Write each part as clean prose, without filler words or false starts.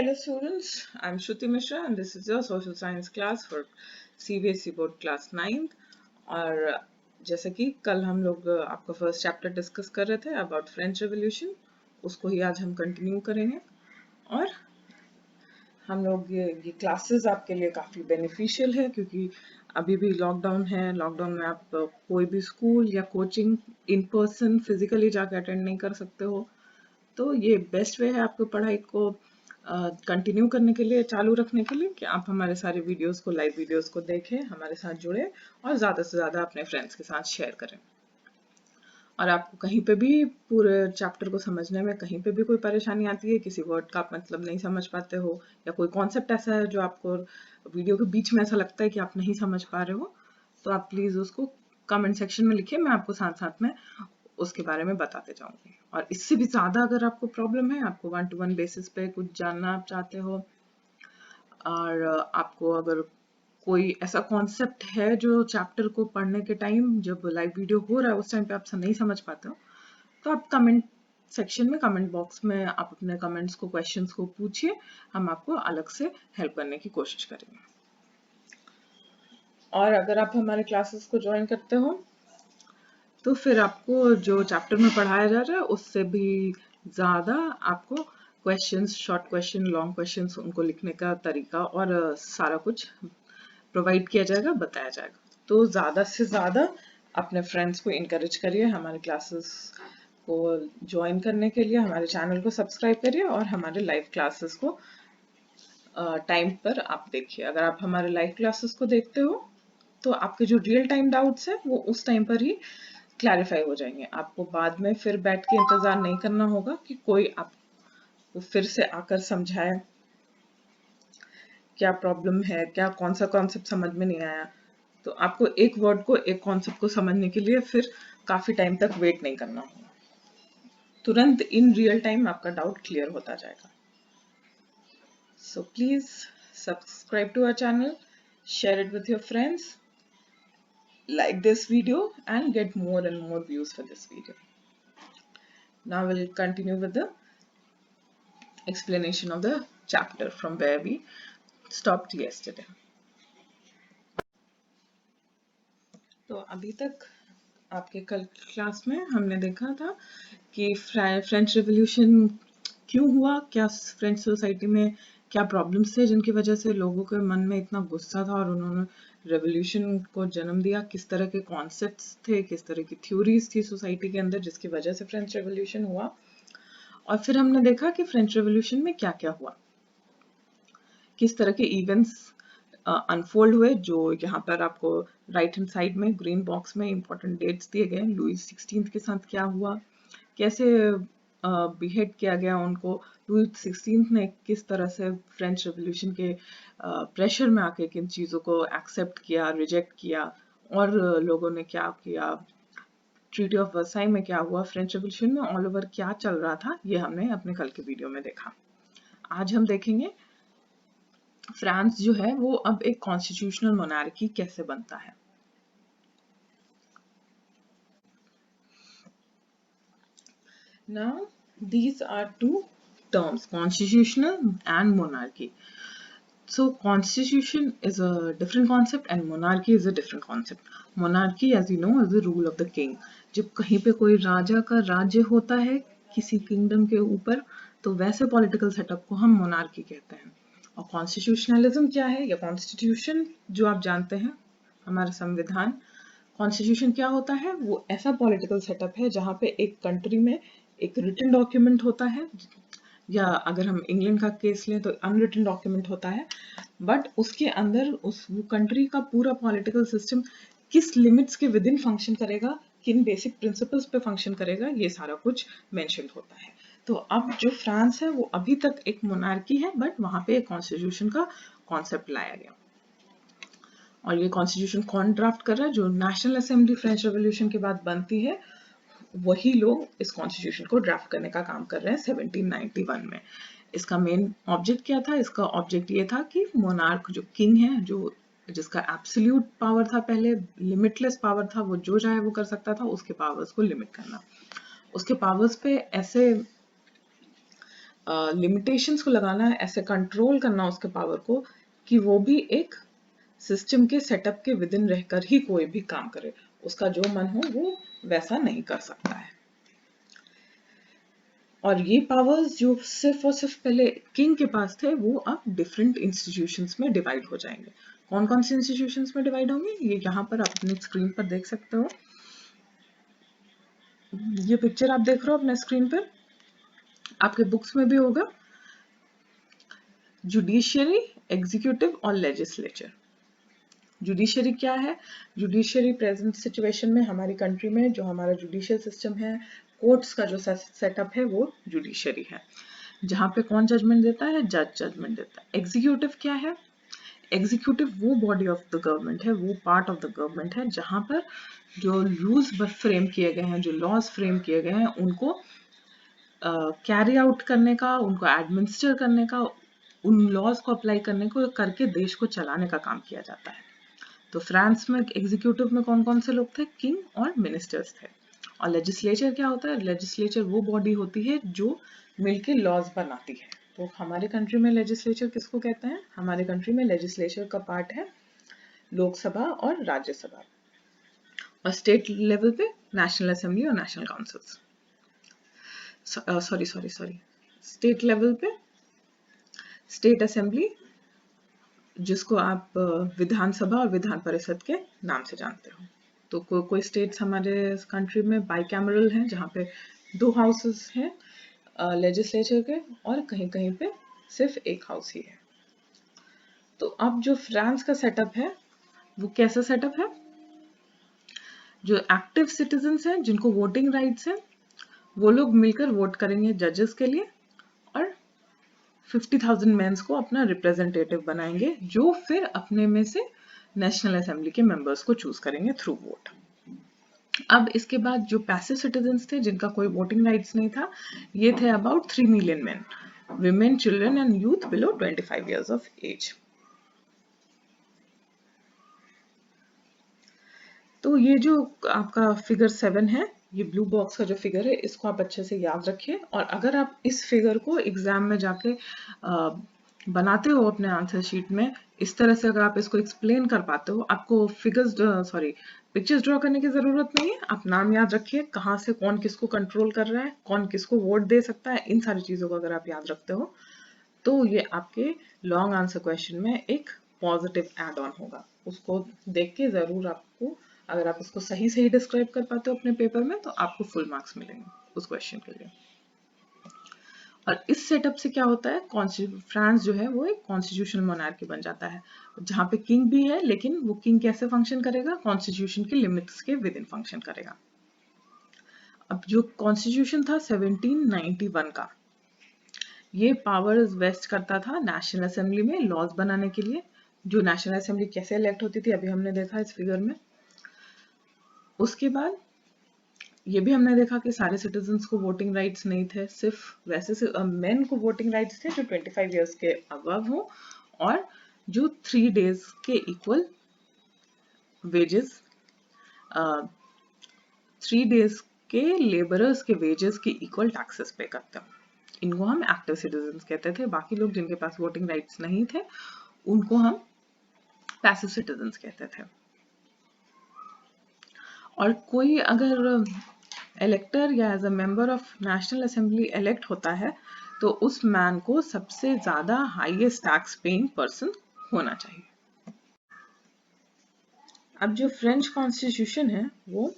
Hello students, I'm Shruti Mishra and this is your social science class for CBSE board class 9th। और जैसे कि कल हम लोग आपका फर्स्ट चैप्टर डिस्कस कर रहे थे अबाउट फ्रेंच रेवोल्यूशन, उसको ही आज हम कंटिन्यू करेंगे। और हम लोग ये क्लासेस आपके लिए काफ़ी बेनिफिशियल है क्योंकि अभी भी लॉकडाउन है। लॉकडाउन में आप कोई भी स्कूल या कोचिंग इन पर्सन फिजिकली जाके अटेंड नहीं कर सकते हो, तो ये बेस्ट वे है आपको पढ़ाई को कंटिन्यू करने के लिए, चालू रखने के लिए, कि आप हमारे सारे वीडियोस को, लाइव वीडियोस को देखें, हमारे साथ जुड़े और ज़्यादा से ज़्यादा अपने फ्रेंड्स के साथ शेयर करें। और आपको कहीं पे भी पूरे चैप्टर को समझने में कहीं पे भी कोई परेशानी आती है, किसी वर्ड का आप मतलब नहीं समझ पाते हो या कोई कॉन्सेप्ट ऐसा है जो आपको वीडियो के बीच में ऐसा लगता है कि आप नहीं समझ पा रहे हो, तो आप प्लीज़ उसको कमेंट सेक्शन में लिखिए, मैं आपको साथ साथ में उसके बारे में बताते जाऊंगी। और इससे भी ज़्यादा अगर आपको प्रॉब्लम है, आपको 1-to-1 बेसिस पे कुछ जानना आप चाहते हो, और आपको अगर कोई ऐसा कॉन्सेप्ट है जो चैप्टर को पढ़ने के टाइम, जब लाइव वीडियो हो रहा है उस टाइम पे आप नहीं समझ पाते हो, तो आप कमेंट सेक्शन में, कमेंट बॉक्स में आप अपने कमेंट्स को, क्वेश्चंस को पूछिए, हम आपको अलग से हेल्प करने की कोशिश करेंगे। और अगर आप हमारे क्लासेस को ज्वाइन करते हो तो फिर आपको जो चैप्टर में पढ़ाया जा रहा है उससे भी ज़्यादा आपको questions, short question, long questions, उनको लिखने का तरीका और सारा कुछ प्रोवाइड किया जाएगा, बताया जाएगा। तो ज़्यादा से ज़्यादा अपने फ्रेंड्स को इनकरेज करिए हमारे क्लासेस को ज्वाइन करने के लिए, हमारे चैनल को सब्सक्राइब करिए और हमारे लाइव क्लासेस को टाइम पर आप देखिए। अगर आप हमारे लाइव क्लासेस को देखते हो तो आपके जो रियल टाइम डाउट्स है वो उस टाइम पर ही क्लैरिफाई हो जाएंगे। आपको बाद में फिर बैठ के इंतजार नहीं करना होगा कि कोई आपको फिर से आकर समझाए क्या प्रॉब्लम है, क्या कौन सा कॉन्सेप्ट समझ में नहीं आया। तो आपको एक वर्ड को, एक कॉन्सेप्ट को समझने के लिए फिर काफी टाइम तक वेट नहीं करना होगा, तुरंत इन रियल टाइम आपका डाउट क्लियर होता जाएगा। So please subscribe to our channel, share it with your friends, like this video and get more and more views for this video. Now we'll continue with the explanation of the chapter from where we stopped yesterday. तो अभी तक आपके कल class में हमने देखा था कि फ्रेंच रेवोल्यूशन क्यों हुआ, क्या फ्रेंच सोसाइटी में क्या प्रॉब्लम्स थे जिनकी वजह से लोगों के मन में इतना गुस्सा था और उन्होंने रेवोल्यूशन को जन्म दिया, किस तरह के कॉन्सेप्ट्स थे, किस तरह की थ्योरीज थी सोसाइटी के अंदर जिसकी वजह से फ्रेंच रेवोल्यूशन हुआ। और फिर हमने देखा कि फ्रेंच रेवोल्यूशन में क्या क्या हुआ, किस तरह के इवेंट्स अनफोल्ड हुए, जो यहाँ पर आपको राइट हैंड साइड में ग्रीन बॉक्स में इंपॉर्टेंट डेट्स दिए गए। लुई 16 के साथ क्या हुआ, कैसे बिहेड किया गया उनको, लुई 16 ने किस तरह से फ्रेंच रेवोल्यूशन के प्रेशर में आके किन चीज़ों को एक्सेप्ट किया, रिजेक्ट किया, और लोगों ने क्या किया, ट्रीटी ऑफ वर्साई में क्या हुआ, फ्रेंच रेवोल्यूशन में ऑल ओवर क्या चल रहा था, ये हमने अपने कल के वीडियो में देखा। आज हम देखेंगे फ्रांस जो है वो अब एक कॉन्स्टिट्यूशनल मोनार्की कैसे बनता है। Now these are two terms, constitutional and monarchy. So constitution is a different concept and monarchy is a different concept. Monarchy, as you know, is the rule of the king. जब कहीं पे कोई राजा का राज्य होता है किसी किंगडम के ऊपर, तो वैसे पॉलिटिकल सेटअप को हम मोनार्की कहते हैं। और कॉन्स्टिट्यूशनलिज्म क्या है, या कॉन्स्टिट्यूशन जो आप जानते हैं, हमारा संविधान, कॉन्स्टिट्यूशन क्या होता है, वो ऐसा पॉलिटिकल सेटअप है जहाँ पे एक कंट्री में एक रिटन डॉक्यूमेंट होता है, या अगर हम इंग्लैंड का केस लें तो अनरिटन डॉक्यूमेंट होता है, बट उसके अंदर उस कंट्री का पूरा पॉलिटिकल सिस्टम किस लिमिट्स के विद इन फंक्शन करेगा, किन बेसिक प्रिंसिपल्स पे फंक्शन करेगा, ये सारा कुछ मेंशन होता है। तो अब जो फ्रांस है वो अभी तक एक मोनार्की है, बट वहां पे एक कॉन्स्टिट्यूशन का कॉन्सेप्ट लाया गया। और ये कॉन्स्टिट्यूशन कौन ड्राफ्ट कर रहा है, जो नेशनल असेंबली फ्रेंच रेवोल्यूशन के बाद बनती है, वही लोग इस कॉन्स्टिट्यूशन को ड्राफ्ट करने का काम कर रहे हैं 1791 में। इसका मेन ऑब्जेक्ट क्या था, इसका ऑब्जेक्ट ये था कि मोनार्क जो किंग है, जो जिसका एब्सोल्यूट पावर था, पहले लिमिटलेस पावर था, वो जो चाहे वो कर सकता था, उसके पावर्स को लिमिट करना। उसके पावर्स पे ऐसे लिमिटेशंस को लगाना, ऐसे कंट्रोल करना उसके पावर को कि वो भी एक सिस्टम के सेटअप के विद इन रहकर ही कोई भी काम करे, उसका जो मन हो वो वैसा नहीं कर सकता है। और ये पावर्स जो सिर्फ और सिर्फ पहले किंग के पास थे वो अब डिफरेंट इंस्टीट्यूशंस में डिवाइड हो जाएंगे। कौन कौन से इंस्टीट्यूशंस में डिवाइड होंगे ये यहाँ पर आप अपनी स्क्रीन पर देख सकते हो। ये पिक्चर आप देख रहे हो अपने स्क्रीन पर, आपके बुक्स में भी होगा। जुडिशियरी, एग्जीक्यूटिव और लेजिस्लेचर। जुडिशियरी क्या है? जुडिशियरी प्रेजेंट सिचुएशन में हमारी कंट्री में जो हमारा जुडिशियल सिस्टम है, कोर्ट्स का जो सेटअप है वो जुडिशियरी है, जहाँ पे कौन जजमेंट देता है? जज जजमेंट देता है। एग्जीक्यूटिव क्या है? एग्जीक्यूटिव वो बॉडी ऑफ द गवर्नमेंट है, वो पार्ट ऑफ द गवर्नमेंट है जहाँ पर जो रूल्स फ्रेम किए गए हैं, जो लॉज फ्रेम किए गए हैं, उनको कैरी आउट करने का, उनको एडमिनिस्टर करने का, उन लॉज को अप्लाई करने को करके देश को चलाने का काम किया जाता है। तो फ्रांस में एग्जीक्यूटिव में कौन कौन से लोग थे? किंग और मिनिस्टर्स थे। और लेजिस्लेचर क्या होता है? लेजिस्लेचर वो बॉडी होती है जो मिलके लॉज बनाती है। तो हमारे कंट्री में लेजिस्लेचर किसको कहते हैं? हमारे कंट्री में लेजिस्लेचर का पार्ट है लोकसभा और राज्यसभा, और स्टेट लेवल पे नेशनल असेंबली और national councils. Sorry, state level पे स्टेट असेंबली, जिसको आप विधानसभा और विधान परिषद के नाम से जानते हो। तो कोई स्टेट्स हमारे कंट्री में बाइकैमरल हैं, जहाँ पे 2 हाउसेस हैं लेजिस्लेचर के, और कहीं कहीं पे सिर्फ एक हाउस ही है। तो अब जो फ्रांस का सेटअप है वो कैसा सेटअप है? जो एक्टिव सिटीजन्स हैं, जिनको वोटिंग राइट्स हैं, वो लोग मिलकर वोट करेंगे जजेस के लिए, और 50,000 मेंस को अपना रिप्रेजेंटेटिव बनाएंगे, जो फिर अपने में से नेशनल असेंबली के मेंबर्स को चूज करेंगे थ्रू वोट। अब इसके बाद जो पैसिव सिटीजन्स थे, जिनका कोई वोटिंग राइट्स नहीं था, ये थे about 3 million main, women, children and youth below 25 years of age। तो ये जो आपका फिगर 7 है, ये ब्लू बॉक्स का जो फिगर है, इसको आप अच्छे से याद रखिए। और अगर आप इस फिगर को एग्जाम में जाके बनाते हो अपने आंसर शीट में, इस तरह से अगर आप इसको एक्सप्लेन कर पाते हो, आपको पिक्चर्स ड्रॉ करने की जरूरत नहीं है। आप नाम याद रखिए, कहाँ से कौन किसको कंट्रोल कर रहा है, कौन किसको वोट दे सकता है, इन सारी चीजों को अगर आप याद रखते हो तो ये आपके लॉन्ग आंसर क्वेश्चन में एक पॉजिटिव एड ऑन होगा। उसको देख के जरूर आपको, अगर आप इसको सही सही डिस्क्राइब कर पाते हो अपने पेपर में, तो आपको फुल मार्क्स मिलेंगे उस क्वेश्चन के लिए। और इस सेटअप से क्या होता है? फ्रांस जो है वो एक कॉन्स्टिट्यूशनल मोनार्की बन जाता है, जहाँ पे किंग भी है, लेकिन वो किंग कैसे फंक्शन करेगा? कॉन्स्टिट्यूशन के लिमिट्स के विद इन फंक्शन करेगा। अब जो कॉन्स्टिट्यूशन था 1791 का, ये पावर्स वेस्ट करता था नेशनल असेंबली में लॉज बनाने के लिए। जो नेशनल असेंबली कैसे इलेक्ट होती थी अभी हमने देखा इस फिगर में। उसके बाद ये भी हमने देखा कि सारे सिटीजन्स को वोटिंग राइट्स नहीं थे, सिर्फ वैसे मेन को वोटिंग राइट्स थे जो 25 इयर्स के अबव हो, और जो 3 days के इक्वल वेजेस, 3 days के लेबरर्स के वेजेस के इक्वल टैक्सेस पे करते हो। इनको हम एक्टिव सिटीजन्स कहते थे। बाकी लोग जिनके पास वोटिंग राइट्स नहीं थे उनको हम पैसिव सिटीजन्स कहते थे। और कोई अगर इलेक्टर या as a member of national assembly elect होता है तो उस मैन को सबसे ज्यादा हाईएस्ट टैक्स पेइंग पर्सन होना चाहिए। अब जो फ्रेंच कॉन्स्टिट्यूशन है वो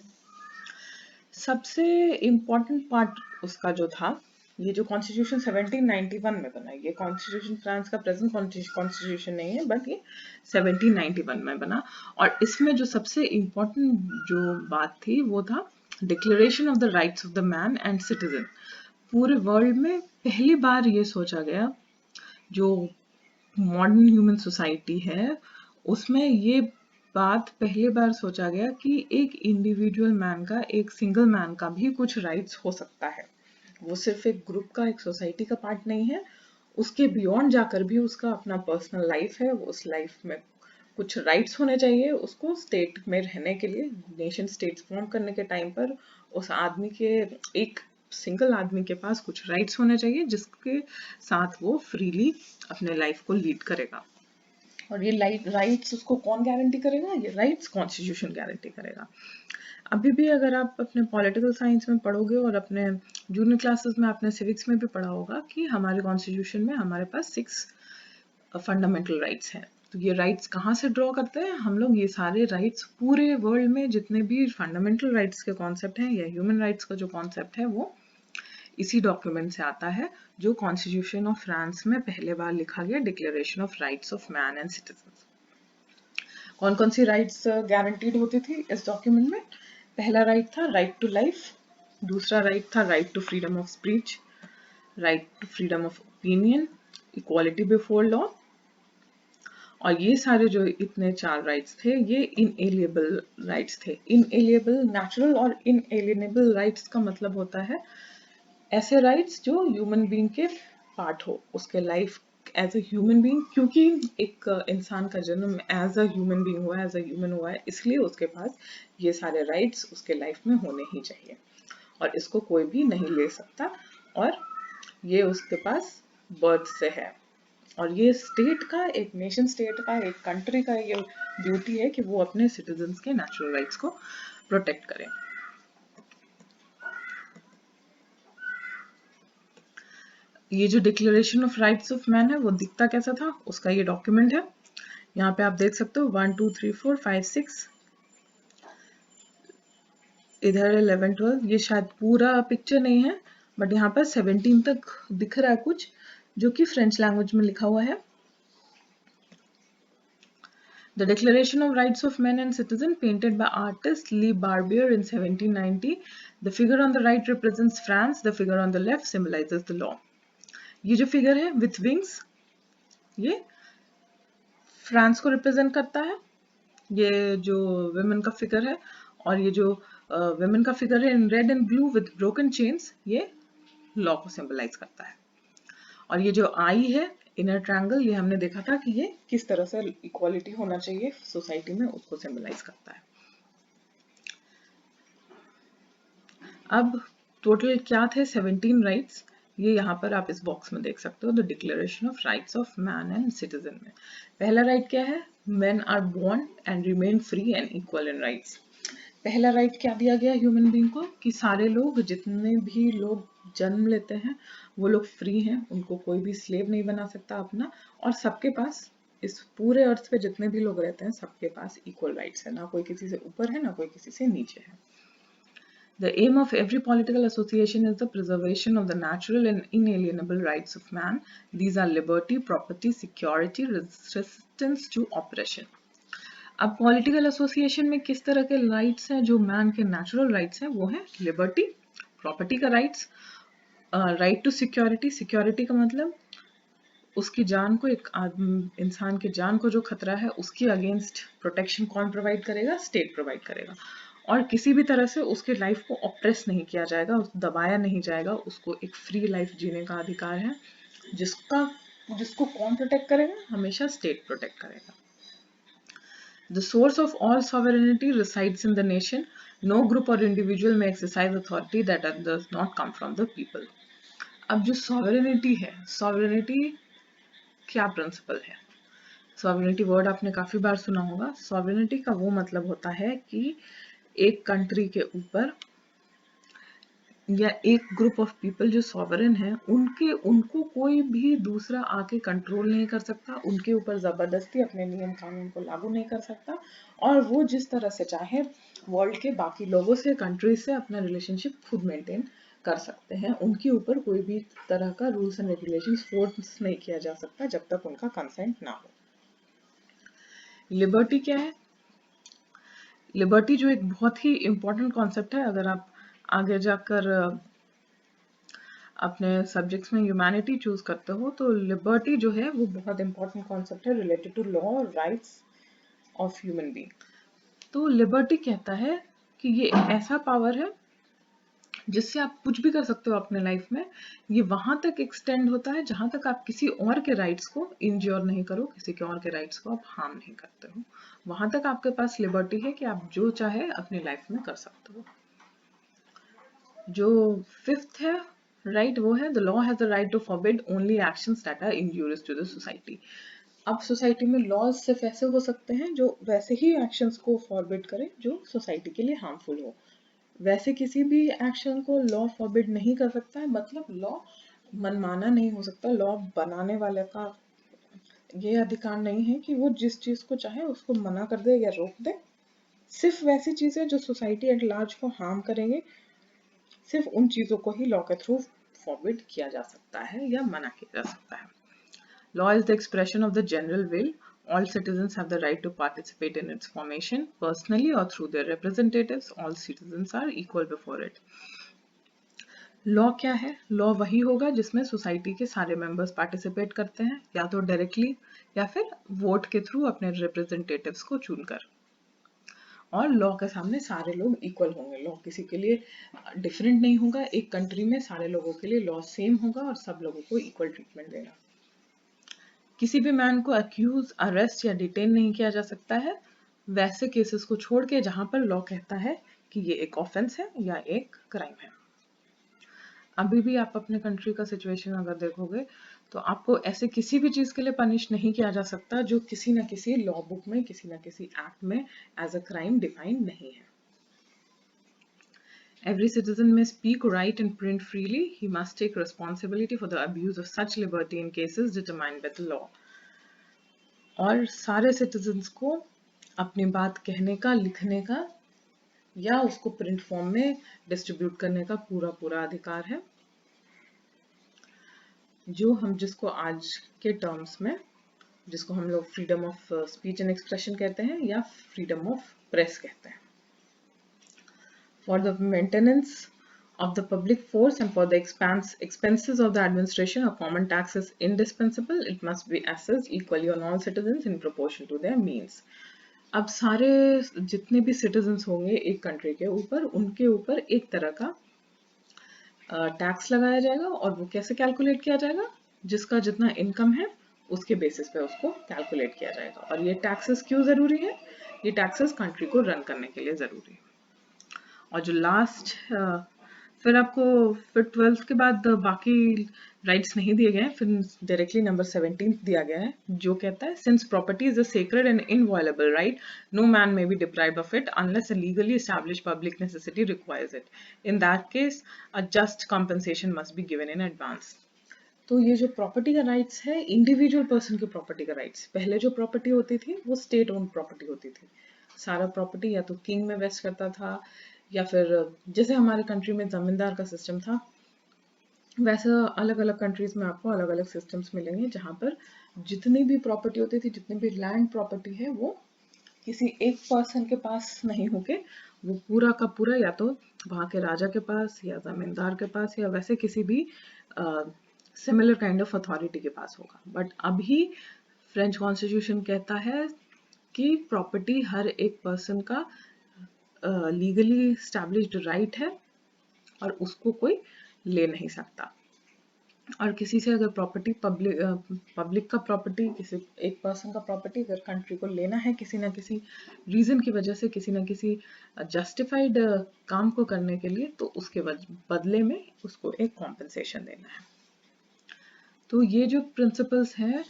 सबसे इम्पोर्टेंट पार्ट उसका जो था, ये जो कॉन्स्टिट्यूशन 1791 में बना, ये कॉन्स्टिट्यूशन फ्रांस का प्रेजेंट कॉन्स्टिट्यूशन नहीं है, बट ये 1791 में बना। और इसमें जो सबसे इम्पोर्टेंट जो बात थी वो था declaration of the rights of the man and citizen. पूरे वर्ल्ड में पहली बार ये सोचा गया, जो मॉडर्न ह्यूमन सोसाइटी है उसमें ये बात पहली बार सोचा गया कि एक इंडिविजुअल मैन का, एक सिंगल मैन का भी कुछ राइट्स हो सकता है। वो सिर्फ एक ग्रुप का, एक सोसाइटी का पार्ट नहीं है, उसके बियॉन्ड जाकर भी उसका अपना पर्सनल लाइफ है, उस लाइफ में कुछ राइट्स होने चाहिए उसको स्टेट में रहने के लिए। नेशन स्टेट्स फॉर्म करने के टाइम पर उस आदमी के एक सिंगल आदमी के पास कुछ राइट्स होने चाहिए जिसके साथ वो फ्रीली अपने लाइफ को लीड करेगा। और ये राइट्स उसको कौन गारंटी करेगा? ये राइट्स कॉन्स्टिट्यूशन गारंटी करेगा। अभी भी अगर आप अपने पॉलिटिकल साइंस में पढ़ोगे और अपने जूनियर क्लासेस में आपने सिविक्स में भी पढ़ा होगा कि हमारे कॉन्स्टिट्यूशन में हमारे पास 6 फंडामेंटल राइट्स हैं। तो ये राइट्स कहाँ से ड्रॉ करते हैं हम लोग? ये सारे राइट्स पूरे वर्ल्ड में जितने भी फंडामेंटल राइट्स के कॉन्सेप्ट हैं या ह्यूमन राइट्स का जो कॉन्सेप्ट है वो इसी डॉक्यूमेंट से आता है जो कॉन्स्टिट्यूशन ऑफ फ्रांस में पहले बार लिखा गया, declaration of rights of man and citizen. कौन कौन सी राइट्स गारंटीड होती थी इस डॉक्यूमेंट में? पहला राइट था राइट टू लाइफ, दूसरा राइट था right to freedom of speech, right to freedom of opinion, equality before law. और ये सारे जो इतने 4 राइट्स थे ये इनएलिएबल राइट्स थे। इनएलिएबल, नेचुरल और इनएलिएनेबल राइट्स का मतलब होता है ऐसे राइट्स जो ह्यूमन बीइंग के पार्ट हो, उसके life as a human being, क्योंकि एक इंसान का जन्म एज अ ह्यूमन बीइंग हुआ है, एज अ ह्यूमन हुआ है, इसलिए उसके पास ये सारे राइट्स उसके लाइफ में होने ही चाहिए और इसको कोई भी नहीं ले सकता। और ये उसके पास बर्थ से है और ये स्टेट का, एक नेशन स्टेट का, एक कंट्री का ये ड्यूटी है कि वो अपने सिटीजन्स के नेचुरल राइट्स को प्रोटेक्ट करे। ये जो declaration of rights of man है वो दिखता कैसा था, उसका ये डॉक्यूमेंट है। यहाँ पे आप देख सकते हो 1 2 3 4 5 6, इधर 11 12, ये शायद पूरा पिक्चर नहीं है बट यहाँ पर 17 तक दिख रहा है कुछ जो कि फ्रेंच लैंग्वेज में लिखा हुआ है। The Declaration of Rights of Men and Citizen, painted by artist Lee Barbier in 1790. The figure on the right represents France. The figure on the left symbolizes the law. ये जो figure है with wings, ये France को represent करता है। ये जो women का फिगर है और ये जो women का फिगर है in red and blue with broken chains, ये लॉ को सिंबलाइज करता है। और ये जो आई है इनर ट्रायंगल, ये हमने देखा था कि ये किस तरह से इक्वालिटी होना चाहिए सोसाइटी में, उसको सिंबलाइज करता है। अब टोटल क्या थे? 17 राइट्स। ये यहाँ पर आप इस बॉक्स में देख सकते हो, the declaration of rights of man and citizen में पहला राइट क्या है? Men are born and remain free and equal in rights. पहला राइट क्या दिया गया ह्यूमन बीइंग को कि सारे लोग, जितने भी लोग जन्म लेते हैं वो लोग फ्री हैं, उनको कोई भी स्लेव नहीं बना सकता अपना, और सबके पास, इस पूरे अर्थ पे जितने भी लोग रहते हैं सबके पास इक्वल राइट्स है, ना कोई किसी से ऊपर है ना कोई किसी से नीचे है। The aim of every political association is the preservation of the natural and inalienable rights of man. These are liberty, property, security, resistance to oppression. अब पॉलिटिकल एसोसिएशन में किस तरह के राइट्स हैं जो मैन के नेचुरल राइट्स हैं? वो है लिबर्टी, प्रॉपर्टी का rights, right to security, security का मतलब उसकी जान को, एक इंसान की जान को जो खतरा है उसकी अगेंस्ट प्रोटेक्शन कौन प्रोवाइड करेगा? स्टेट प्रोवाइड करेगा। और किसी भी तरह से उसके लाइफ को ऑप्रेस नहीं किया जाएगा, दबाया नहीं जाएगा, उसको एक फ्री लाइफ जीने का अधिकार है, जिसको कौन प्रोटेक्ट करेगा? हमेशा स्टेट प्रोटेक्ट करेगा। The source of all sovereignty resides in the nation. No group or individual may exercise authority that does not come from the people. अब जो sovereignty है, sovereignty क्या प्रिंसिपल है? सॉवरेनिटी वर्ड आपने काफी बार सुना होगा। सॉवरेनिटी का वो मतलब होता है कि एक कंट्री के ऊपर या एक ग्रुप ऑफ पीपल जो सॉवरेन है उनको कोई भी दूसरा आके कंट्रोल नहीं कर सकता, उनके ऊपर जबरदस्ती अपने नियम कानून को लागू नहीं कर सकता, और वो जिस तरह से चाहे वर्ल्ड के बाकी लोगों से, कंट्रीज से अपना रिलेशनशिप खुद मेंटेन कर सकते हैं। उनके ऊपर कोई भी तरह का रूल्स एंड रेगुलेशंस फोर्स नहीं किया जा सकता जब तक उनका कंसेंट ना हो। लिबर्टी क्या है? लिबर्टी जो एक बहुत ही इंपॉर्टेंट कॉन्सेप्ट है, अगर आप आगे जाकर अपने सब्जेक्ट्स में ह्यूमैनिटी चूज करते हो तो लिबर्टी जो है वो बहुत इंपॉर्टेंट कॉन्सेप्ट है रिलेटेड टू लॉ और राइट्स ऑफ ह्यूमन बीइंग। तो लिबर्टी कहता है कि ये ऐसा पावर है जिससे आप कुछ भी कर सकते हो अपने लाइफ में। ये वहां तक एक्सटेंड होता है जहां तक आप किसी और के राइट्स को इंज्योर नहीं करो, किसी के और के राइट्स को आप हार्म नहीं करते हो, वहां तक आपके पास लिबर्टी है कि आप जो चाहे अपनी लाइफ में कर सकते हो। जो फिफ्थ है राइट वो है the law has the right to forbid only actions that are injurious to the society. अब सोसाइटी में लॉज सिर्फ ऐसे हो सकते हैं जो वैसे ही एक्शंस को फॉरबिड करें जो सोसाइटी के लिए हार्मफुल हो। वैसे किसी भी एक्शन को लॉ फॉरबिड नहीं कर सकता है, मतलब लॉ मनमाना नहीं हो सकता। लॉ बनाने वाले का ये अधिकार नहीं है कि वो जिस चीज को चाहे उसको मना कर दे या रोक दे। सिर्फ वैसी चीजें जो सोसाइटी एट लार्ज को हार्म करेंगे, सिर्फ उन चीजों को ही लॉ के थ्रू फॉरबिड किया जा सकता है या मना किया जा सकता है। Law is the expression of the general will. All citizens have the right to participate in its formation, personally or through their representatives. All citizens are equal before it. Law क्या है? लॉ वही होगा जिसमें society के सारे members participate करते हैं, या तो डायरेक्टली या फिर वोट के थ्रू अपने रिप्रेजेंटेटिव्स को चुनकर। और लॉ के सामने सारे लोग इक्वल होंगे। लॉ किसी के लिए डिफरेंट नहीं होगा। एक कंट्री में सारे लोगों के लिए लॉ सेम होगा और सब लोगों को इक्वल ट्रीटमेंट देगा। किसी भी मैन को अक्यूज, अरेस्ट या डिटेन नहीं किया जा सकता है वैसे केसेस को छोड़ के जहां पर लॉ कहता है कि ये एक ऑफेंस है या एक क्राइम है। अभी भी आप अपने कंट्री का सिचुएशन अगर देखोगे तो आपको ऐसे किसी भी चीज के लिए पनिश नहीं किया जा सकता जो किसी न किसी लॉ बुक में, किसी न किसी एक्ट में एज अ क्राइम डिफाइन नहीं है। Every citizen may speak, write, and print freely. He must take responsibility for the abuse of such liberty in cases determined by the law. और सारे citizens को अपनी बात कहने का, लिखने का या उसको प्रिंट फॉर्म में डिस्ट्रीब्यूट करने का पूरा पूरा अधिकार है, जो हम जिसको आज के टर्म्स में जिसको हम लोग freedom of speech and expression कहते हैं या फ्रीडम ऑफ प्रेस कहते हैं। For the maintenance of the public force and for the expenses of the administration, a common tax is indispensable. It must be assessed equally on all citizens in proportion to their means. अब सारे जितने भी citizens होंगे एक country के ऊपर, उनके ऊपर एक तरह का टैक्स लगाया जाएगा। और वो कैसे कैलकुलेट किया जाएगा? जिसका जितना इनकम है उसके बेसिस पे उसको कैलकुलेट किया जाएगा। और ये टैक्सेस क्यों जरूरी है? ये टैक्सेस कंट्री को रन करने के लिए जरूरी है। और जो लास्ट फिर आपको फिर 12th के बाद बाकी राइट्स नहीं दिए गए हैं, फिर डायरेक्टली नंबर 17 दिया गया है जो कहता है since property is a sacred and inviolable right, no man may be deprived of it unless a legally established public necessity requires it. In that case a just compensation must be given in advance. तो ये जो property का rights है, individual person की property का rights, पहले जो property होती थी वो स्टेट ओन प्रॉपर्टी होती थी। सारा प्रॉपर्टी या तो किंग में वेस्ट करता था या फिर जैसे हमारे कंट्री में जमींदार का सिस्टम था, वैसे अलग अलग कंट्रीज में आपको अलग अलग सिस्टम्स मिलेंगे जहाँ पर जितनी भी प्रॉपर्टी होती थी, जितनी भी लैंड प्रॉपर्टी है, वो किसी एक पर्सन के पास नहीं होके वो पूरा का पूरा या तो वहाँ के राजा के पास या जमींदार के पास या वैसे किसी भी सिमिलर काइंड ऑफ अथॉरिटी के पास होगा। बट अभी फ्रेंच कॉन्स्टिट्यूशन कहता है कि प्रॉपर्टी हर एक पर्सन का लीगली स्टैब्लिश्ड राइट है और उसको कोई ले नहीं सकता। और किसी से अगर प्रॉपर्टी पब्लिक का प्रॉपर्टी, किसी एक पर्सन का प्रॉपर्टी अगर कंट्री को लेना है किसी ना किसी रीजन की वजह से, किसी ना किसी जस्टिफाइड काम को करने के लिए, तो उसके बदले में उसको एक कॉम्पनसेशन देना है। तो ये जो प्रिंसिपल्स हैं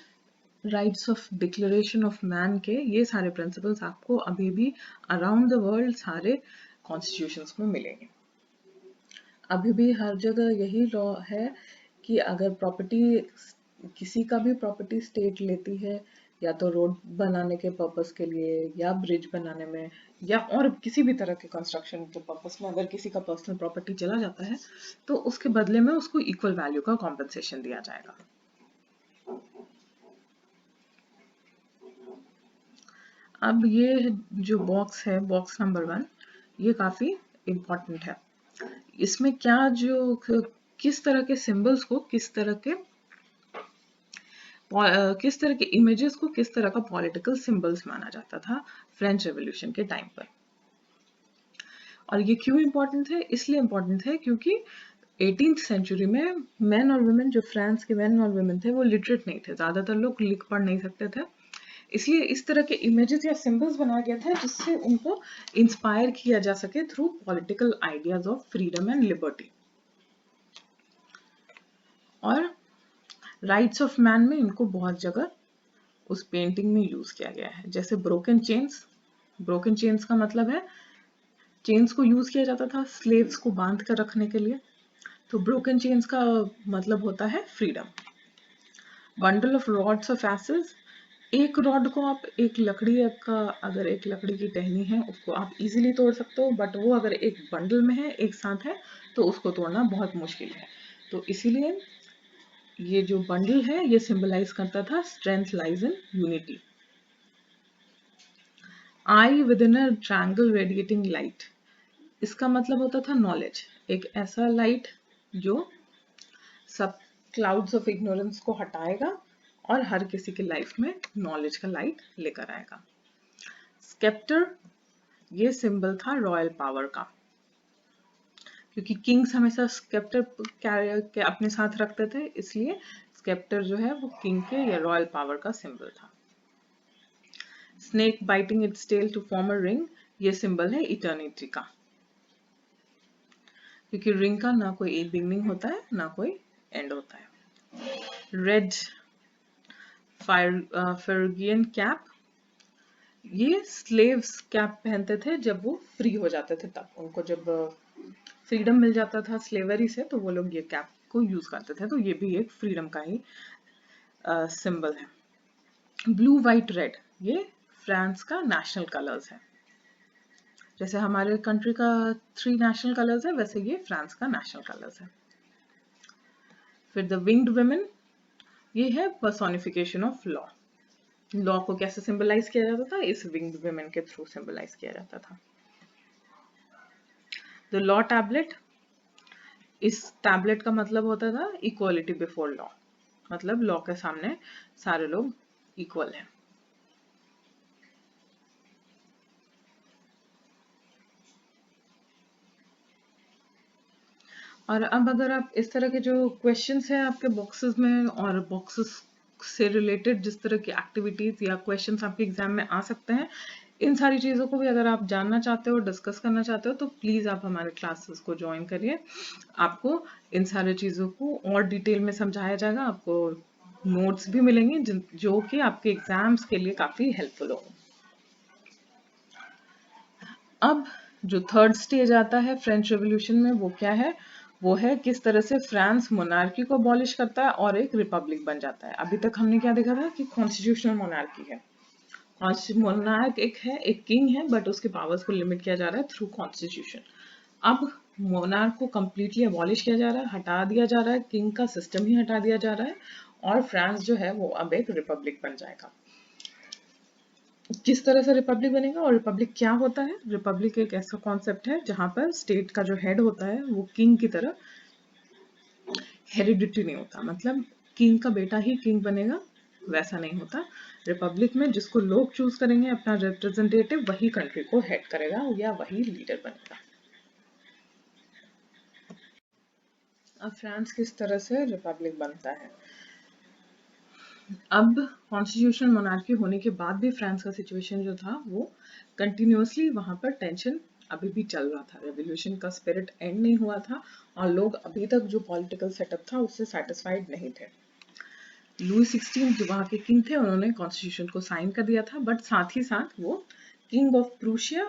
rights of declaration of man के, ये सारे प्रिंसिपल्स आपको अभी भी अराउंड द वर्ल्ड सारे कॉन्स्टिट्यूशंस में मिलेंगे। अभी भी हर जगह यही लॉ है कि अगर प्रॉपर्टी, किसी का भी प्रॉपर्टी स्टेट लेती है या तो रोड बनाने के पर्पस के लिए या ब्रिज बनाने में या और किसी भी तरह के कंस्ट्रक्शन के पर्पस में, अगर किसी का पर्सनल प्रॉपर्टी चला जाता है तो उसके बदले में उसको इक्वल वैल्यू का कॉम्पनसेशन दिया जाएगा। अब ये जो बॉक्स है, बॉक्स नंबर 1, ये काफी इम्पोर्टेंट है। इसमें क्या जो किस तरह के सिंबल्स को किस तरह के इमेजेस को किस तरह का पॉलिटिकल सिंबल्स माना जाता था फ्रेंच रेवोल्यूशन के टाइम पर। और ये क्यों इम्पोर्टेंट है? इसलिए इम्पोर्टेंट है क्योंकि 18th सेंचुरी में मेन और वुमेन, जो फ्रांस के मेन और वुमेन थे, वो लिटरेट नहीं थे। ज्यादातर लोग लिख पढ़ नहीं सकते थे। इसलिए इस तरह के इमेजेस या सिंबल्स बनाया गया था जिससे उनको इंस्पायर किया जा सके through political ideas of freedom and liberty. और राइट्स ऑफ मैन में इनको बहुत जगह उस पेंटिंग में यूज किया गया है। जैसे ब्रोकन चेन्स का मतलब है चेन्स को यूज किया जाता था स्लेव्स को बांध कर रखने के लिए, तो ब्रोकन चेन्स का मतलब होता है freedom. Bundle of rods of axes, एक रॉड को आप एक लकड़ी का, अगर एक लकड़ी की टहनी है उसको आप इजीली तोड़ सकते हो, बट वो अगर एक बंडल में है एक साथ है तो उसको तोड़ना बहुत मुश्किल है। तो इसीलिए ये जो बंडल है ये सिंबलाइज करता था strength lies in unity. I with in a triangle radiating light, इसका मतलब होता था नॉलेज, एक ऐसा लाइट जो सब क्लाउड्स ऑफ इग्नोरेंस को हटाएगा और हर किसी की लाइफ में नॉलेज का लाइट लेकर आएगा। स्केप्टर, ये सिंबल था रॉयल पावर का, क्योंकि किंग्स हमेशा स्केप्टर कैरी अपने साथ रखते थे, इसलिए स्केप्टर जो है वो किंग के या रॉयल पावर का सिंबल था। Snake biting its tail to form a ring, ये सिंबल है इटर्निटी का, क्योंकि रिंग का ना कोई एक बिगनिंग होता है ना कोई एंड होता है। रेड फेर्गियन कैप, ये स्लेव्स कैप पहनते थे जब वो फ्री हो जाते थे, तब उनको जब फ्रीडम मिल जाता था स्लेवरी से तो वो लोग ये कैप को यूज करते थे, तो ये भी एक फ्रीडम का ही सिंबल है। ब्लू वाइट रेड, ये फ्रांस का नेशनल कलर्स है। जैसे हमारे कंट्री का 3 नेशनल कलर्स है, वैसे ये फ्रांस का नेशनल कलर्स है। फिर द विंग्ड वुमेन, ये है पर्सोनिफिकेशन ऑफ लॉ। लॉ को कैसे सिंबलाइज किया जाता था, इस विंग्ड वुमेन के थ्रू सिंबलाइज किया जाता था। द लॉ टैबलेट, इस टैबलेट का मतलब होता था इक्वालिटी बिफोर लॉ, मतलब लॉ के सामने सारे लोग इक्वल हैं। और अब अगर आप इस तरह के जो क्वेश्चंस हैं आपके बॉक्सेस में और बॉक्सेस से रिलेटेड जिस तरह की एक्टिविटीज या क्वेश्चंस आपके एग्जाम में आ सकते हैं, इन सारी चीज़ों को भी अगर आप जानना चाहते हो, डिस्कस करना चाहते हो, तो प्लीज़ आप हमारे क्लासेस को ज्वाइन करिए। आपको इन सारी चीज़ों को और डिटेल में समझाया जाएगा, आपको नोट्स भी मिलेंगे जो कि आपके एग्जाम्स के लिए काफ़ी हेल्पफुल होंगे। अब जो थर्ड स्टेज आता है फ्रेंच रेवोल्यूशन में, वो क्या है, वो है किस तरह से फ्रांस मोनार्की को अबॉलिश करता है और एक रिपब्लिक बन जाता है। अभी तक हमने क्या देखा था कि कॉन्स्टिट्यूशनल मोनार्की है, मोनार्क एक है, एक किंग है, बट उसके पावर्स को लिमिट किया जा रहा है थ्रू कॉन्स्टिट्यूशन। अब मोनार्क को कम्प्लीटली अबॉलिश किया जा रहा है, हटा दिया जा रहा है, किंग का सिस्टम ही हटा दिया जा रहा है और फ्रांस जो है वो अब एक रिपब्लिक बन जाएगा। किस तरह से रिपब्लिक बनेगा और रिपब्लिक क्या होता है? रिपब्लिक एक ऐसा कॉन्सेप्ट है जहां पर स्टेट का जो हेड होता है वो किंग की तरह हेरिडिटी नहीं होता, मतलब किंग का बेटा ही किंग बनेगा, वैसा नहीं होता। रिपब्लिक में जिसको लोग चूज करेंगे अपना रिप्रेजेंटेटिव, वही कंट्री को हेड करेगा या वही लीडर बनेगा। अब फ्रांस किस तरह से रिपब्लिक बनता है? अब कॉन्स्टिट्यूशनल मोनार्की होने के बाद भी फ्रांस का सिचुएशन जो था वो कंटिन्यूअसली वहां पर टेंशन अभी भी चल रहा था, रेवोल्यूशन का स्पिरिट एंड नहीं हुआ था और लोग अभी तक जो पॉलिटिकल सेटअप था उससे सेटिस्फाइड नहीं थे। लुई 16 जो वहां के किंग थे उन्होंने कॉन्स्टिट्यूशन को साइन कर दिया था, बट साथ ही साथ वो किंग ऑफ प्रूशिया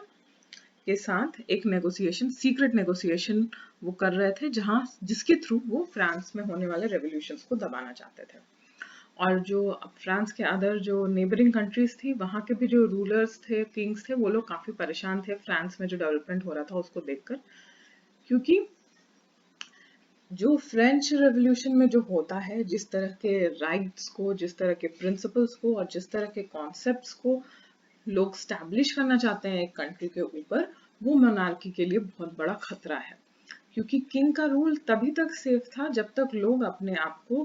के साथ एक नेगोशिएशन, सीक्रेट नेगोशिएशन वो कर रहे थे, जहां जिसके थ्रू वो फ्रांस में होने वाले रेवोल्यूशंस को दबाना चाहते थे। और जो फ्रांस के अदर जो नेबरिंग कंट्रीज थी वहां के भी जो रूलर्स थे, किंग्स थे, वो लोग काफी परेशान थे फ्रांस में जो डेवलपमेंट हो रहा था उसको देखकर, क्योंकि जो फ्रेंच रेवोल्यूशन में जो होता है, जिस तरह के राइट्स को, जिस तरह के प्रिंसिपल्स को और जिस तरह के कॉन्सेप्ट्स को लोग स्टैब्लिश करना चाहते हैं एक कंट्री के ऊपर, वो मोनार्की के लिए बहुत बड़ा खतरा है। क्योंकि किंग का रूल तभी तक सेफ था जब तक लोग अपने आप को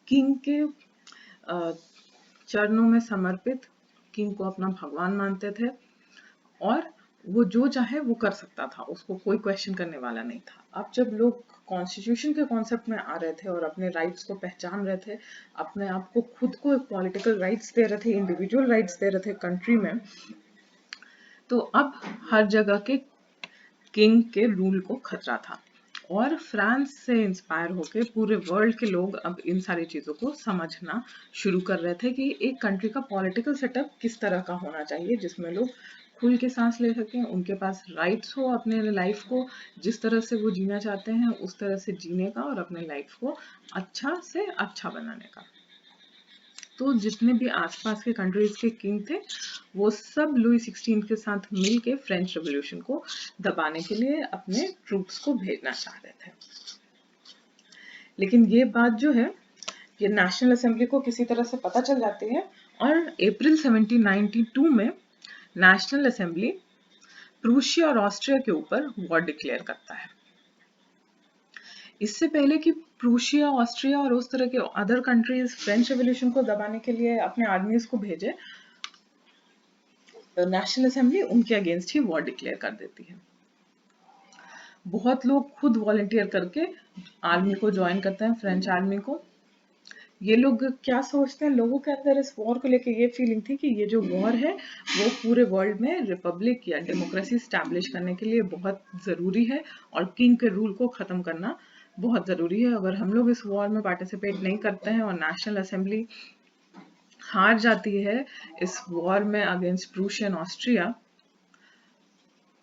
किंग के चरणों में समर्पित, किंग को अपना भगवान मानते थे और वो जो चाहे वो कर सकता था, उसको कोई क्वेश्चन करने वाला नहीं था। अब जब लोग कॉन्स्टिट्यूशन के कॉन्सेप्ट में आ रहे थे और अपने राइट्स को पहचान रहे थे, अपने आप को खुद को पॉलिटिकल राइट्स दे रहे थे, इंडिविजुअल राइट्स दे रहे थे कंट्री में, तो अब हर जगह के किंग के रूल को खतरा था। और फ्रांस से इंस्पायर होके पूरे वर्ल्ड के लोग अब इन सारी चीज़ों को समझना शुरू कर रहे थे कि एक कंट्री का पॉलिटिकल सेटअप किस तरह का होना चाहिए, जिसमें लोग खुल के सांस ले सकें, उनके पास राइट्स हो अपने लाइफ को जिस तरह से वो जीना चाहते हैं उस तरह से जीने का, और अपने लाइफ को अच्छा से अच्छा बनाने का। तो जितने भी आसपास के कंट्रीज के किंग थे, वो सब लुई 16 के साथ मिलके फ्रेंच रेवोल्यूशन को दबाने के लिए अपने ट्रूप्स को भेजना चाह रहे थे। लेकिन ये बात जो है, ये नेशनल असेंबली को किसी तरह से पता चल जाती है, और अप्रैल 1792 में नेशनल असेंबली प्रूशिया और ऑस्ट्रिया के ऊपर वॉर डिक्लेयर करता है। इससे पहले कि प्रूशिया, ऑस्ट्रिया और उस तरह के अदर कंट्रीज फ्रेंच रेवोल्यूशन को दबाने के लिए अपने आर्मीज को भेजे, नेशनल असेंबली उनके अगेंस्ट ही वॉर डिक्लेयर कर देती है। बहुत लोग खुद वॉलंटियर करके आर्मी को ज्वाइन करते हैं, फ्रेंच आर्मी को। ये लोग क्या सोचते हैं, लोगों के अंदर इस वॉर को लेके ये फीलिंग थी कि ये जो वॉर है वो पूरे वर्ल्ड में रिपब्लिक या डेमोक्रेसी स्टैब्लिश करने के लिए बहुत ज़रूरी है, और किंग के रूल को ख़त्म करना बहुत ज़रूरी है। अगर हम लोग इस वॉर में पार्टिसिपेट नहीं करते हैं और नेशनल असेंबली हार जाती है इस वॉर में अगेंस्ट प्रूशियन ऑस्ट्रिया,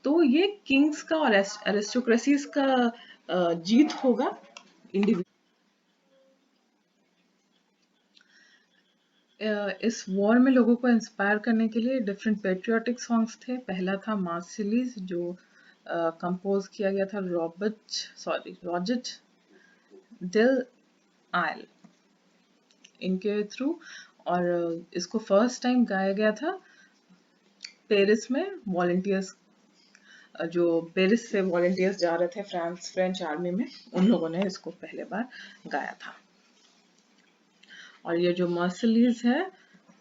तो ये किंग्स का और एरिस्टोक्रेसीज का जीत होगा। इस वॉर में लोगों को इंस्पायर करने के लिए डिफरेंट पेट्रियाटिक सॉन्ग्स थे। पहला था मार्सिलीज, जो कंपोज किया गया था रॉजट डिल आयल इनके थ्रू, और इसको फर्स्ट टाइम गाया गया था पेरिस में। वॉलंटियर्स जो पेरिस से वॉलंटियर्स जा रहे थे फ्रेंच आर्मी में, उन लोगों ने इसको पहले बार गाया था। और ये जो मार्सिलीज है,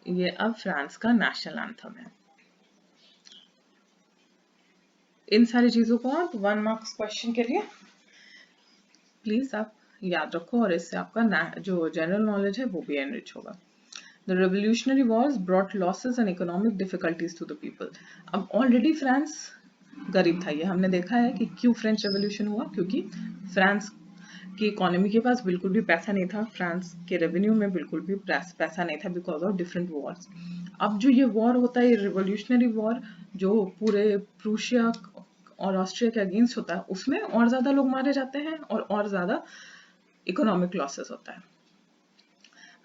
ये अब फ्रांस का नेशनल एंथम है। इन सारी चीजों को आप 1 मार्क्स क्वेश्चन के लिए प्लीज आप याद रखो, और इससे आपका जो जनरल नॉलेज है वो भी एनरिच होगा। The revolutionary wars brought losses and economic difficulties to the people. अब ऑलरेडी फ्रांस गरीब था, ये हमने देखा है कि क्यों फ्रेंच रेवोल्यूशन हुआ, क्योंकि फ्रांस की इकोनॉमी के पास बिल्कुल भी पैसा नहीं था, फ्रांस के रेवेन्यू में बिल्कुल भी पैसा नहीं था, बिकॉज ऑफ डिफरेंट वॉर्स। अब जो ये वॉर होता है, ये रिवोल्यूशनरी वॉर, जो पूरे प्रूशिया और ऑस्ट्रिया के अगेंस्ट होता है, उसमें और ज्यादा लोग मारे जाते हैं और ज्यादा इकोनॉमिक लॉसेस होता है।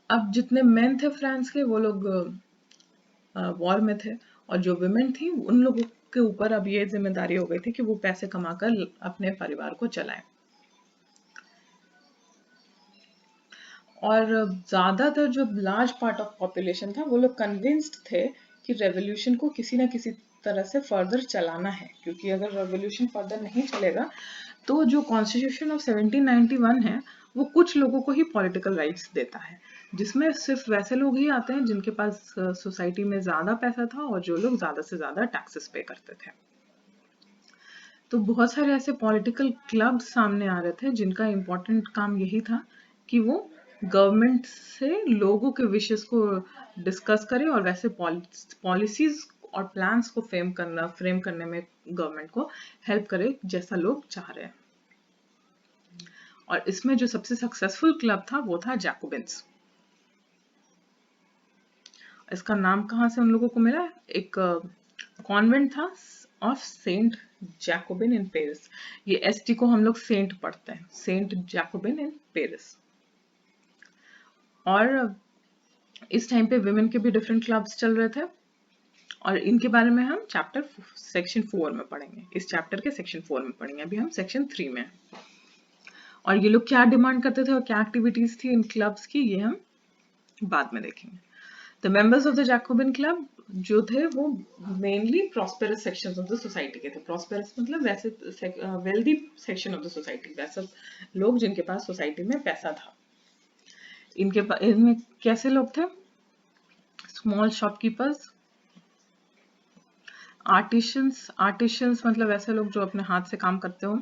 अब जितने मेन थे फ्रांस के, वो लोग वॉर में थे, और जो विमेन थी उन लोगों के ऊपर अब ये जिम्मेदारी हो गई थी कि वो पैसे कमाकर अपने परिवार को चलाएं। और ज्यादातर जो लार्ज पार्ट ऑफ पॉपुलेशन था, वो लोग कन्विंस्ड थे कि रेवोल्यूशन को किसी ना किसी तरह से फर्दर चलाना है, क्योंकि अगर रेवोल्यूशन फर्दर नहीं चलेगा तो जो कॉन्स्टिट्यूशन ऑफ 1791 है वो कुछ लोगों को ही पॉलिटिकल राइट्स देता है, जिसमें सिर्फ वैसे लोग ही आते हैं जिनके पास सोसाइटी में ज्यादा पैसा था और जो लोग ज्यादा से ज्यादा टैक्सेस पे करते थे। तो बहुत सारे ऐसे पॉलिटिकल क्लब सामने आ रहे थे जिनका इम्पोर्टेंट काम यही था कि वो गवर्नमेंट से लोगों के विशेस को डिस्कस करें और वैसे पॉलिसीज और प्लान्स को फ्रेम करने में गवर्नमेंट को हेल्प करे जैसा लोग चाह रहे हैं। और इसमें जो सबसे सक्सेसफुल क्लब था वो था जैकोबिन्स। इसका नाम कहाँ से उन लोगों को मिला? एक कॉन्वेंट था of Saint Jacobin in Paris. ये एसटी को हम लोग सेंट पढ़ते हैं, सेंट जैकोबिन इन पेरिस। और इस टाइम पे विमेन के भी डिफरेंट क्लब्स चल रहे थे, और इनके बारे में हम सेक्शन 4 में पढ़ेंगे। इस चैप्टर के सेक्शन 4 में पढ़ेंगे, अभी हम सेक्शन 3 में। और ये लोग क्या डिमांड करते थे और क्या एक्टिविटीज थी इन क्लब्स की, ये हम बाद में देखेंगे। The members of the Jacobin club जो थे वो mainly prosperous sections of the society के थे। प्रॉस्पेरस मतलब वैसे wealthy section of the society, वैसे लोग जिनके पास सोसाइटी में पैसा था। इनमें कैसे लोग थे? स्मॉल शॉपकीपर्स, आर्टिशंस मतलब ऐसे लोग जो अपने हाथ से काम करते हो,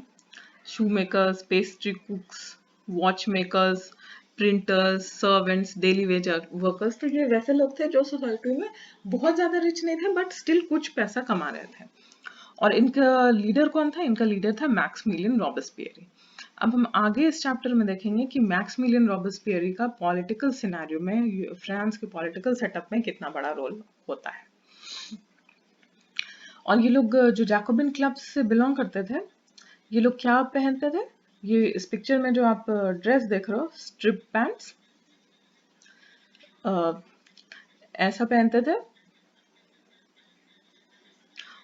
shoe makers, pastry cooks, watch makers, printers, servants, daily wage workers. तो ये वैसे लोग थे जो सोसाइटी में बहुत ज्यादा रिच नहीं थे बट स्टिल कुछ पैसा कमा रहे थे। और इनका लीडर कौन था? इनका लीडर था मैक्समिलियन रॉबेस्पियरी। अब हम आगे इस चैप्टर में देखेंगे कि मैक्समिलियन रॉबेस्पियरी का पॉलिटिकल सिनेरियो में, फ्रांस के पॉलिटिकल सेटअप में कितना बड़ा रोल होता है। और ये लोग जो जैकोबिन क्लब से बिलोंग करते थे, ये लोग क्या पहनते थे? ये इस पिक्चर में जो आप ड्रेस देख रहे हो, स्ट्रिप पैंट्स, ऐसा पहनते थे।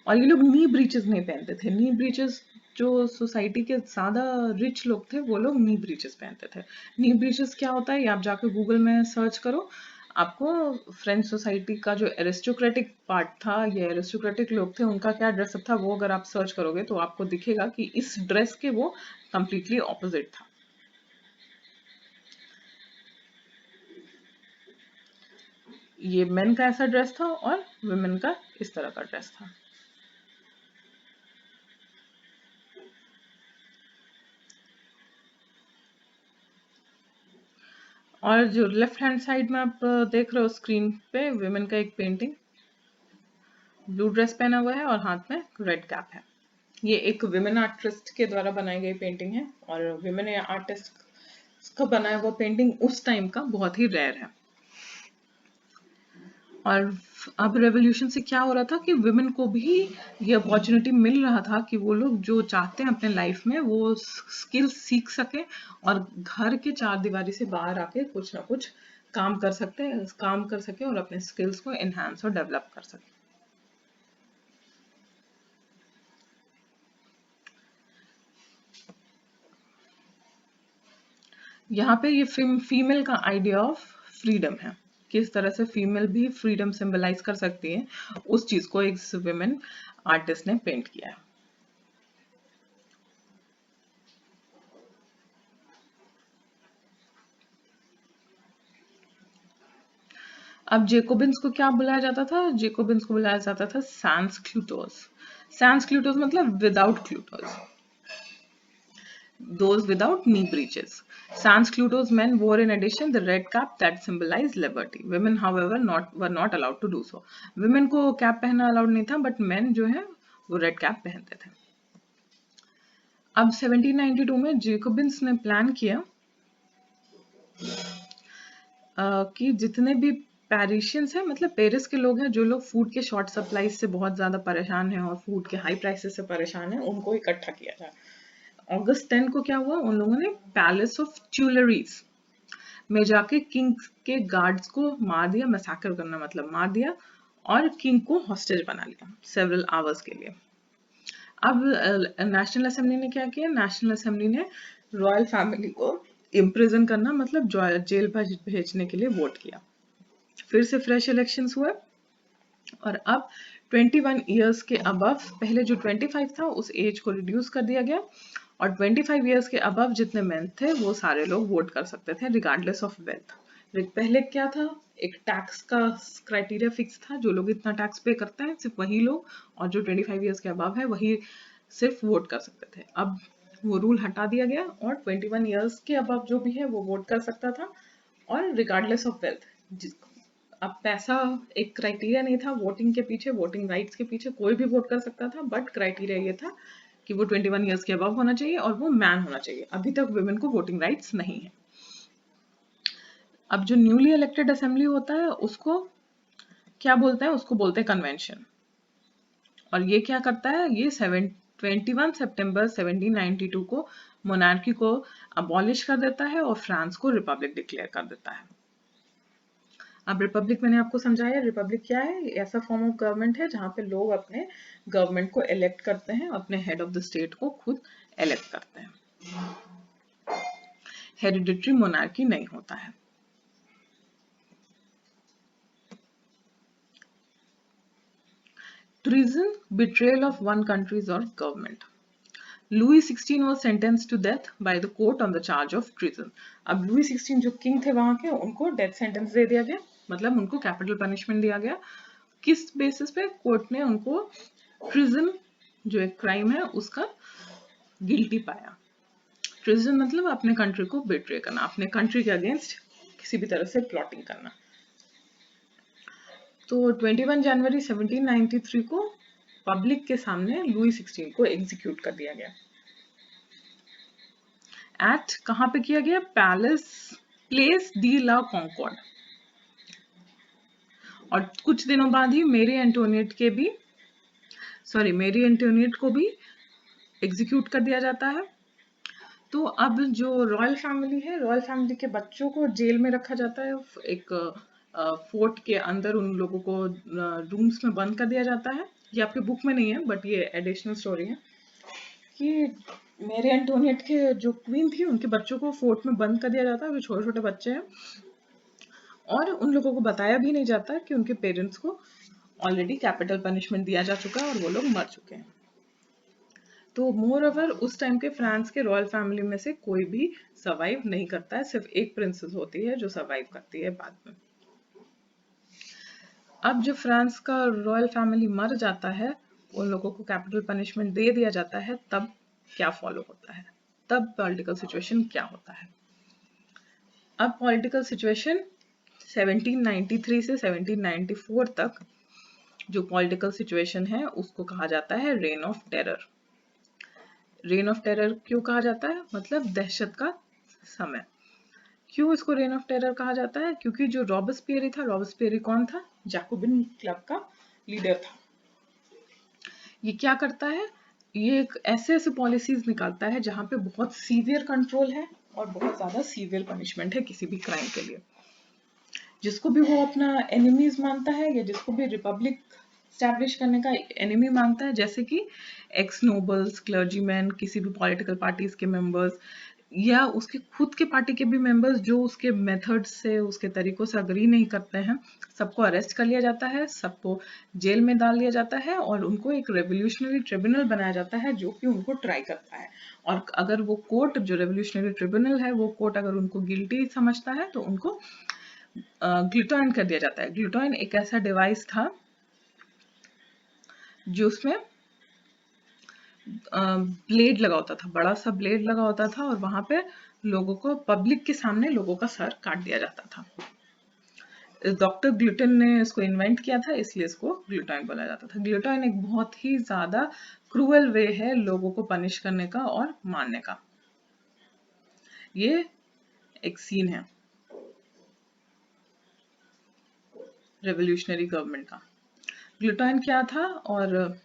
और ये लोग नी ब्रीचेस नहीं पहनते थे। नी ब्रीचेस जो सोसाइटी के ज्यादा रिच लोग थे वो लोग नी ब्रीचेस पहनते थे। नी ब्रीचेस क्या होता है ये आप जाकर गूगल में सर्च करो, आपको फ्रेंच सोसाइटी का जो एरिस्टोक्रेटिक पार्ट था, ये एरिस्टोक्रेटिक लोग थे, उनका क्या ड्रेसअप था वो अगर आप सर्च करोगे तो आपको दिखेगा कि इस ड्रेस के वो कंप्लीटली ऑपोजिट था। ये मेन का ऐसा ड्रेस था और वुमेन का इस तरह का ड्रेस था। और जो लेफ्ट हैंड साइड में आप देख रहे हो स्क्रीन पे, वुमेन का एक पेंटिंग, ब्लू ड्रेस पहना हुआ है और हाथ में रेड कैप है। ये एक विमेन आर्टिस्ट के द्वारा बनाई गई पेंटिंग है और विमेन आर्टिस्ट का बनाया हुआ पेंटिंग उस टाइम का बहुत ही रेयर है। और अब रेवोल्यूशन से क्या हो रहा था कि विमेन को भी ये अपॉर्चुनिटी मिल रहा था कि वो लोग जो चाहते हैं अपने लाइफ में वो स्किल सीख सके और घर के चार दीवारी से बाहर आके कुछ ना कुछ काम कर सके और अपने स्किल्स को एनहांस और डेवलप कर सके। यहाँ पे ये फीमेल का आइडिया ऑफ फ्रीडम है, किस तरह से फीमेल भी फ्रीडम सिंबलाइज कर सकती है, उस चीज को एक विमेन आर्टिस्ट ने पेंट किया है। अब जेकोबिन्स को क्या बुलाया जाता था? जेकोबिन्स को बुलाया जाता था सैंस क्लूटोस। सैंस क्लूटोस मतलब without क्लूटोस, those without knee breeches. Sans Cluto's men wore in addition the red cap that symbolized liberty. Women, however, were not allowed to do so. Women को कैप पहनना अलाउड नहीं था, बट men जो है वो red cap पहनते थे। अब 1792 में जेकोबिन्स ने प्लान किया कि जितने भी पेरिशियंस हैं, मतलब पेरिस के लोग हैं जो लोग फूड के शॉर्ट सप्लाई से बहुत ज्यादा परेशान हैं और फूड के हाई प्राइसेस से परेशान हैं, उनको इकट्ठा किया जाए। अगस्त 10 को क्या हुआ, उन लोगों ने पैलेस ऑफ ट्यूलरीज में जाके किंग के गार्ड्स को मार दिया, मैसेकर करना मतलब मार दिया, और किंग को हॉस्टेज बना लिया सेवरल आवर्स के लिए। अब नेशनल असेंबली ने क्या किया? नेशनल असेंबली ने रॉयल फैमिली को इम्प्रिजन करना मतलब जेल भेजने के लिए वोट किया। फिर से फ्रेश इलेक्शंस हुए और अब 21 इयर्स के अबव, पहले जो 25 था उस एज को रिड्यूस कर दिया गया और 25 इयर्स के अबव जितने मेन थे वो सारे लोग वोट कर सकते थे रिगार्डलेस ऑफ वेल्थ। पहले क्या था, एक टैक्स का क्राइटेरिया फिक्स था, जो लोग इतना टैक्स पे करते हैं सिर्फ वही लोग, और जो 25 इयर्स के अबव है वही सिर्फ वोट कर सकते थे। अब वो रूल हटा दिया गया और 21 इयर्स के अबव जो भी है वो वोट कर सकता था और रिगार्डलेस ऑफ वेल्थ। अब पैसा एक क्राइटेरिया नहीं था वोटिंग के पीछे, वोटिंग राइट्स के पीछे कोई भी वोट कर सकता था, बट क्राइटेरिया ये था कि वो 21 इयर्स के अबव होना चाहिए और वो मैन होना चाहिए। अभी तक वुमेन को वोटिंग राइट्स नहीं है। अब जो न्यूली इलेक्टेड असेंबली होता है उसको क्या बोलते हैं? उसको बोलते हैं कन्वेंशन। और ये क्या करता है? ये 21 सितंबर 1792 को मोनार्की को अबॉलिश कर देता है और फ्रांस को रिपब्लिक डिक्लेयर कर देता है। अब रिपब्लिक मैंने आपको समझाया, रिपब्लिक क्या है? ऐसा फॉर्म ऑफ गवर्नमेंट है जहां पे लोग अपने गवर्नमेंट को इलेक्ट करते हैं, अपने हेड ऑफ द स्टेट को खुद इलेक्ट करते हैं। हेरिडिटरी मोनार्की नहीं होता है। Treason, betrayal of one country's or government. Louis XVI was sentenced to death by the court on the charge of treason. अब लुई 16 जो किंग थे वहां के, उनको डेथ सेंटेंस दे दिया गया, मतलब उनको कैपिटल पनिशमेंट दिया गया। किस बेसिस पे? कोर्ट ने उनको ट्रिजन जो एक क्राइम है उसका गिल्टी पाया। ट्रिजन मतलब अपने कंट्री को बेट्रे करना, अपने कंट्री के अगेंस्ट किसी भी तरह से प्लॉटिंग करना। तो 21 जनवरी 1793 को पब्लिक के सामने लुई 16 को एग्जीक्यूट कर दिया गया। एक्ट कहां पे किया गया? प्लेस डी ला कॉन्कॉर्ड। और कुछ दिनों बाद ही मेरी एंटोनिएट को भी एग्जीक्यूट कर दिया जाता है। तो अब जो रॉयल फैमिली है, रॉयल फैमिली के बच्चों को जेल में रखा जाता है, एक फोर्ट के अंदर उन लोगों को रूम्स में बंद कर दिया जाता है। ये आपके बुक में नहीं है बट ये एडिशनल स्टोरी है कि मेरी एंटोनिएट के जो क्वीन थी उनके बच्चों को फोर्ट में बंद कर दिया जाता है, वो छोटे छोटे बच्चे हैं, और उन लोगों को बताया भी नहीं जाता कि उनके पेरेंट्स को ऑलरेडी कैपिटल पनिशमेंट दिया जा चुका है और वो लोग मर चुके हैं। तो मोर ओवर उस टाइम के फ्रांस के रॉयल फैमिली में से कोई भी सर्वाइव नहीं करता है, सिर्फ एक प्रिंसेस होती है जो सर्वाइव करती है बाद में। अब जब फ्रांस का रॉयल फैमिली मर जाता है, उन लोगों को कैपिटल पनिशमेंट दे दिया जाता है, तब क्या फॉलो होता है, तब पॉलिटिकल सिचुएशन क्या होता है? अब पॉलिटिकल सिचुएशन 1793 से 1794 तक जो पॉलिटिकल सिचुएशन है उसको कहा जाता है rain of terror. Rain of terror क्यों कहा जाता है? मतलब दहशत का समय। क्यों इसको रेन ऑफ टेरर कहा जाता है? क्योंकि जो रॉबस्पियरी था, रॉबस्पियरी कौन था? जैकोबिन क्लब का लीडर था। ये क्या करता है? ये एक ऐसे पॉलिसीज निकालता है जहां पे बहुत सीवियर कंट्रोल है और बहुत ज्यादा सीवियर पनिशमेंट है किसी भी क्राइम के लिए। जिसको भी वो अपना एनिमीज मानता है या जिसको भी रिपब्लिक स्टैब्लिश करने का एनिमी मानता है, जैसे कि एक्स नोबल्स, क्लर्जीमैन, किसी भी पॉलिटिकल पार्टीज के मेंबर्स या उसके खुद के पार्टी के भी मेंबर्स जो उसके मेथड्स से, उसके तरीकों से अग्री नहीं करते हैं, सबको अरेस्ट कर लिया जाता है, सबको जेल में डाल दिया जाता है और उनको एक रेवोल्यूशनरी ट्रिब्यूनल बनाया जाता है जो कि उनको ट्राई करता है। और अगर वो कोर्ट, जो रेवोल्यूशनरी ट्रिब्यूनल है, वो कोर्ट अगर उनको गिल्टी समझता है तो उनको ग्लूटाइन कर दिया जाता है। ग्लूटाइन एक ऐसा डिवाइस था जो उसमें ब्लेड लगा होता था, बड़ा सा ब्लेड लगा होता था और वहां पे लोगों को, पब्लिक के सामने लोगों का सर काट दिया जाता था। डॉक्टर ग्लूटेन ने इसको इन्वेंट किया था, इसलिए इसको ग्लूटाइन बोला जाता था। ग्लूटाइन एक बहुत ही ज्यादा क्रूअल वे है लोगों को पनिश करने का और मारने का। ये एक सीन है रेवोल्यूशनरी गवर्नमेंट का। ग्लूटाइन क्या था, और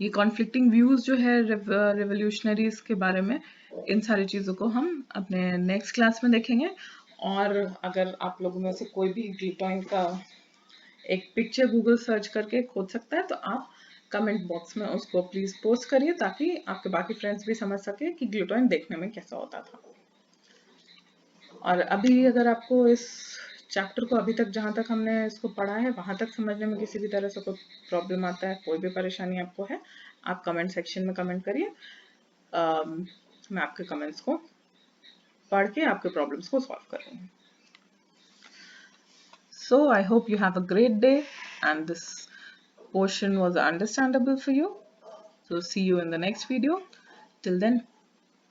ये कॉन्फ्लिक्टिंग व्यूज जो है रेवोल्यूशनरीज के बारे में, इन सारी चीजों को हम अपने नेक्स्ट क्लास में देखेंगे। और अगर आप लोगों में से कोई भी ग्लूटाइन का एक पिक्चर गूगल सर्च करके खोज सकता है तो आप कमेंट बॉक्स में उसको प्लीज पोस्ट करिए ताकि आपके बाकी फ्रेंड्स भी समझ सके कि ग्लूटाइन देखने में कैसा होता था। और अभी अगर आपको इस चैप्टर को अभी तक, जहाँ तक हमने इसको पढ़ा है, वहां तक समझने में किसी भी तरह से कोई प्रॉब्लम आता है, कोई भी परेशानी आपको है, आप कमेंट सेक्शन में कमेंट करिए। मैं आपके कमेंट्स को पढ़ के आपके प्रॉब्लम्स को सॉल्व करूंगी। So I hope you have a great day and this portion was understandable for you. So see you in the next video. Till then,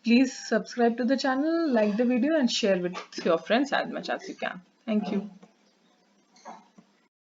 please subscribe to the channel, like the video and share with your friends as much as you can. Thank you.